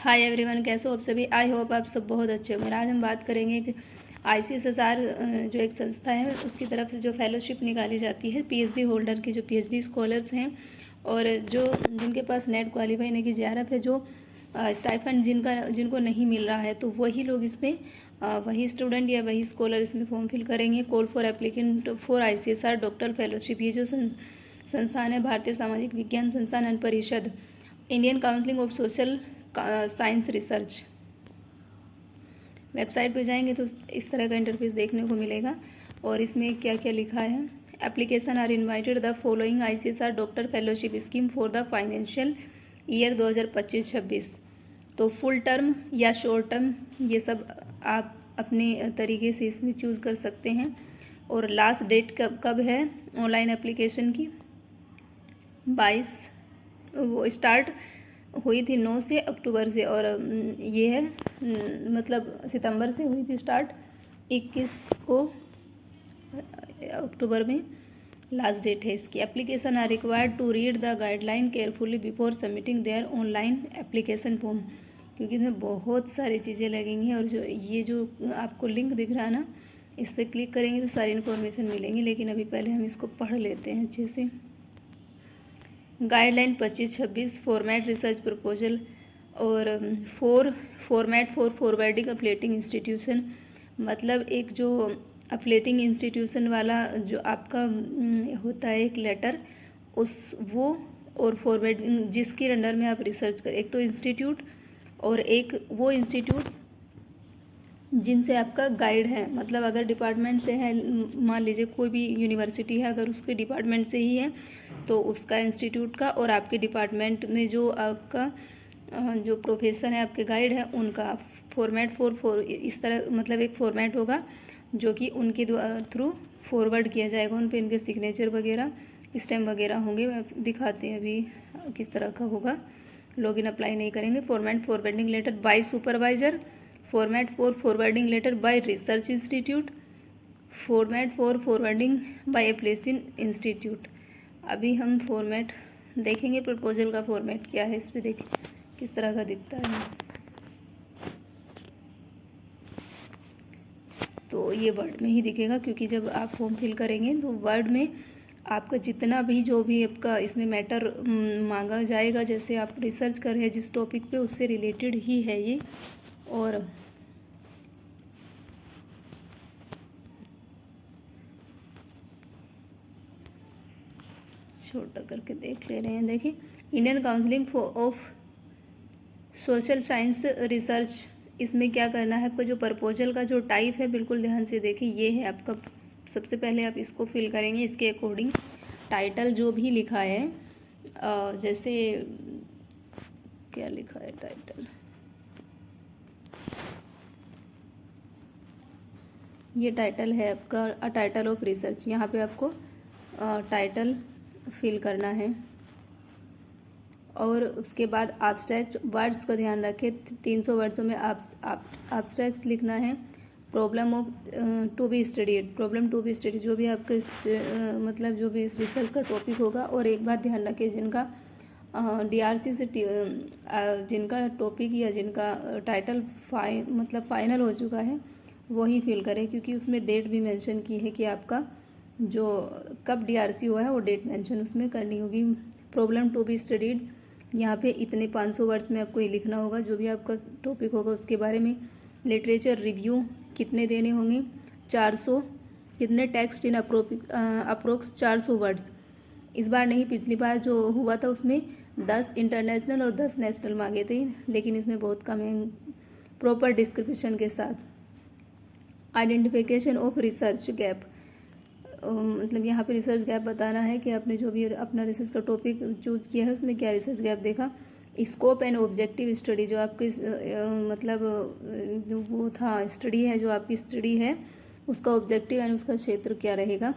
Hi everyone, कैसे हो आप सभी। आई होप आप सब बहुत अच्छे होंगे। आज हम बात करेंगे कि ICSSR जो एक संस्था है उसकी तरफ से जो फेलोशिप निकाली जाती है पीएचडी होल्डर की, जो पीएचडी स्कॉलर्स हैं और जो जिनके पास नेट क्वालिफाई नहीं की JRF है, जो स्टाइफंड जिनको नहीं मिल रहा है, तो वही लोग इसमें वही स्टूडेंट या वही स्कॉलर इसमें फॉर्म फिल करेंगे। Call for applicant for ICSR doctor fellowship. ये जो संस्थान है भारतीय सामाजिक विज्ञान संस्थान एंड परिषद, Indian counselling of social science research. Website पे जाएंगे तो इस तरह का इंटरफेस देखने को मिलेगा और इसमें क्या क्या लिखा है। Application are invited the following ICSR doctor fellowship scheme for the financial year 2025-26। तो फुल टर्म या शॉर्ट टर्म ये सब आप अपने तरीके से इसमें चूज़ कर सकते हैं। और लास्ट डेट कब है ऑनलाइन एप्लीकेशन की? 22 वो स्टार्ट हुई थी 9 से अक्टूबर से, और ये है मतलब सितंबर से हुई थी स्टार्ट। 21 को अक्टूबर में लास्ट डेट है इसकी। Application are required to read the guideline carefully before submitting their online application form, क्योंकि इसमें बहुत सारी चीज़ें लगेंगी। और जो आपको लिंक दिख रहा है ना, इस पर क्लिक करेंगे तो सारी इन्फॉर्मेशन मिलेंगी। लेकिन अभी पहले हम इसको पढ़ लेते हैं अच्छे से। गाइडलाइन 25-26 फॉर्मेट रिसर्च प्रपोजल और फॉर्मेट फॉर फॉरवर्डिंग अपलेटिंग इंस्टीट्यूशन, मतलब एक जो अपलेटिंग इंस्टीट्यूशन वाला जो आपका होता है एक लेटर, उस वो और फॉरवर्डिंग जिसके अंडर में आप रिसर्च करें। एक तो इंस्टीट्यूट और एक वो इंस्टीट्यूट जिनसे आपका गाइड है, मतलब अगर डिपार्टमेंट से है, मान लीजिए कोई भी यूनिवर्सिटी है, अगर उसके डिपार्टमेंट से ही है तो उसका इंस्टीट्यूट का, और आपके डिपार्टमेंट में जो आपका जो प्रोफेसर है, आपके गाइड है, उनका फॉर्मेट फॉर इस तरह, मतलब एक फॉर्मेट होगा जो कि उनके थ्रू फॉरवर्ड किया जाएगा। उन पर इनके सिग्नेचर वगैरह स्टैम्प वगैरह होंगे। दिखाते हैं अभी किस तरह का होगा। लॉगिन अप्लाई नहीं करेंगे। Format forwarding letter by supervisor, format for forwarding letter by research institute, format for forwarding by application institute. अभी हम फॉर्मेट देखेंगे, प्रपोजल का फॉर्मेट क्या है, इस पर देखिए किस तरह का दिखता है। तो ये वर्ड में ही दिखेगा, क्योंकि जब आप फॉर्म फिल करेंगे तो वर्ड में आपका जितना भी जो भी आपका इसमें मैटर मांगा जाएगा, जैसे आप रिसर्च कर रहे हैं जिस टॉपिक पे, उससे रिलेटेड ही है ये। और छोटा करके देख ले रहे हैं। देखिए, Indian counselling of social science research, इसमें क्या करना है आपका, जो प्रपोजल का जो टाइप है, बिल्कुल ध्यान से देखिए, ये है आपका। सबसे पहले आप इसको फिल करेंगे, इसके अकॉर्डिंग टाइटल जो भी लिखा है, जैसे क्या लिखा है टाइटल, ये टाइटल है आपका टाइटल ऑफ रिसर्च। यहाँ पे आपको टाइटल फिल करना है। और उसके बाद एब्स्ट्रैक्ट वर्ड्स का ध्यान रखें, 300 वर्ड्सों में एब्स्ट्रैक्ट लिखना है। Problem of to be studied, problem to be studied, जो भी आपका मतलब जो भी रिसर्च का टॉपिक होगा। और एक बात ध्यान रखें, जिनका DRC से जिनका टॉपिक या जिनका टाइटल मतलब फाइनल हो चुका है, वही फिल करें, क्योंकि उसमें डेट भी मेंशन की है कि आपका जो कब DRC हुआ है वो डेट मेंशन उसमें करनी होगी। प्रॉब्लम टू बी स्टडीड, यहाँ पे इतने 500 वर्ड्स में आपको ये लिखना होगा, जो भी आपका टॉपिक होगा उसके बारे में। लिटरेचर रिव्यू कितने देने होंगे? 400। कितने? Text in approx 400 words. इस बार नहीं, पिछली बार जो हुआ था उसमें 10 इंटरनेशनल और 10 नेशनल मांगे थे, लेकिन इसमें बहुत कम है। प्रॉपर डिस्क्रिप्शन के साथ। आइडेंटिफिकेशन ऑफ रिसर्च गैप, मतलब यहाँ पे रिसर्च गैप बताना है कि आपने जो भी अपना रिसर्च का टॉपिक चूज़ किया है उसमें क्या रिसर्च गैप देखा। स्कोप एंड ऑब्जेक्टिव स्टडी, जो आपकी मतलब वो था स्टडी है, जो आपकी स्टडी है उसका ऑब्जेक्टिव एंड उसका क्षेत्र क्या रहेगा।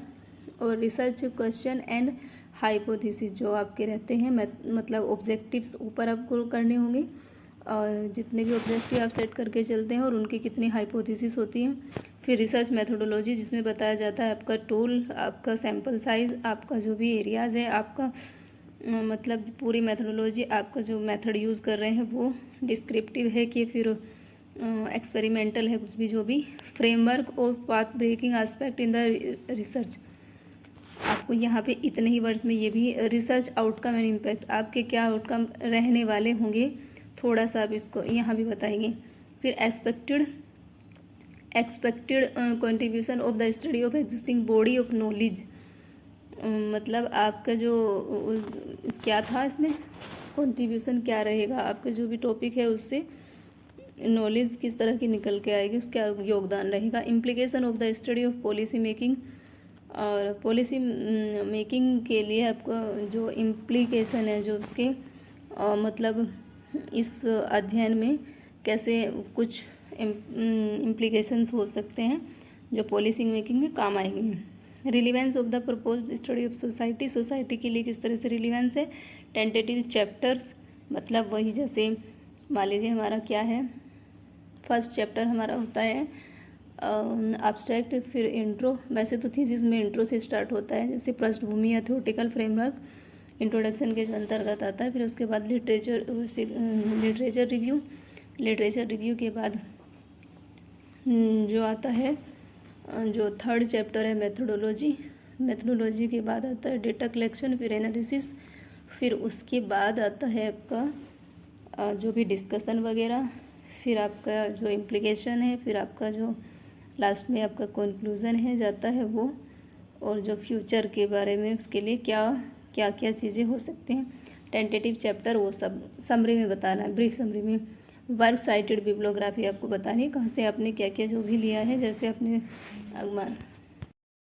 और रिसर्च क्वेश्चन एंड हाइपोथेसिस, जो आपके रहते हैं मतलब ऑब्जेक्टिव्स ऊपर आपको करने होंगे, और जितने भी ऑब्जेक्टिव आप सेट करके चलते हैं और उनकी कितनी हाइपोथेसिस होती हैं। फिर रिसर्च मेथोडोलॉजी, जिसमें बताया जाता है आपका टूल, आपका सैंपल साइज, आपका जो भी एरियाज़ है, आपका मतलब पूरी मेथडोलॉजी आपका जो मेथड यूज़ कर रहे हैं वो डिस्क्रिप्टिव है कि फिर एक्सपेरिमेंटल है, कुछ भी जो भी। फ्रेमवर्क और path breaking aspect in the research, आपको यहाँ पे इतने ही वर्ड्स में ये भी रिसर्च आउटकम एंड इम्पैक्ट, आपके क्या आउटकम रहने वाले होंगे थोड़ा सा आप इसको यहाँ भी बताएंगे। फिर expected contribution of the study of existing body of knowledge, मतलब आपका जो क्या था इसमें कंट्रीब्यूशन क्या रहेगा, आपका जो भी टॉपिक है उससे नॉलेज किस तरह की निकल के आएगी, उसका योगदान रहेगा। Implication of the study of policy making, और पॉलिसी मेकिंग के लिए आपका जो इम्प्लीकेशन है जो उसके मतलब इस अध्ययन में कैसे कुछ इम्प्लीकेशंस हो सकते हैं जो पॉलिसी मेकिंग में काम आएंगे। Relevance of the proposed study of society, society के लिए किस तरह से रिलीवेंस है। टेंटेटिव चैप्टर्स, मतलब वही जैसे मान लीजिए हमारा क्या है, फर्स्ट चैप्टर हमारा होता है एब्स्ट्रैक्ट, फिर इंट्रो, वैसे तो थीसिस में इंट्रो से स्टार्ट होता है, जैसे पृष्ठभूमि या थ्योरेटिकल फ्रेमवर्क इंट्रोडक्शन के जो अंतर्गत आता है। फिर उसके बाद लिटरेचर रिव्यू, लिटरेचर रिव्यू के बाद जो आता है जो थर्ड चैप्टर है मेथोडोलॉजी, मेथोडोलॉजी के बाद आता है डेटा कलेक्शन, फिर एनालिसिस, फिर उसके बाद आता है आपका जो भी डिस्कशन वगैरह, फिर आपका जो इम्प्लीकेशन है, फिर आपका जो लास्ट में आपका कंक्लूज़न है जाता है वो, और जो फ्यूचर के बारे में उसके लिए क्या क्या क्या चीज़ें हो सकती हैं। टेंटेटिव चैप्टर वो सब समरी में बताना है, ब्रीफ समरी में। वर्क साइटेड बिब्लियोग्राफी आपको बतानी है कहाँ से आपने क्या क्या जो भी लिया है, जैसे अपने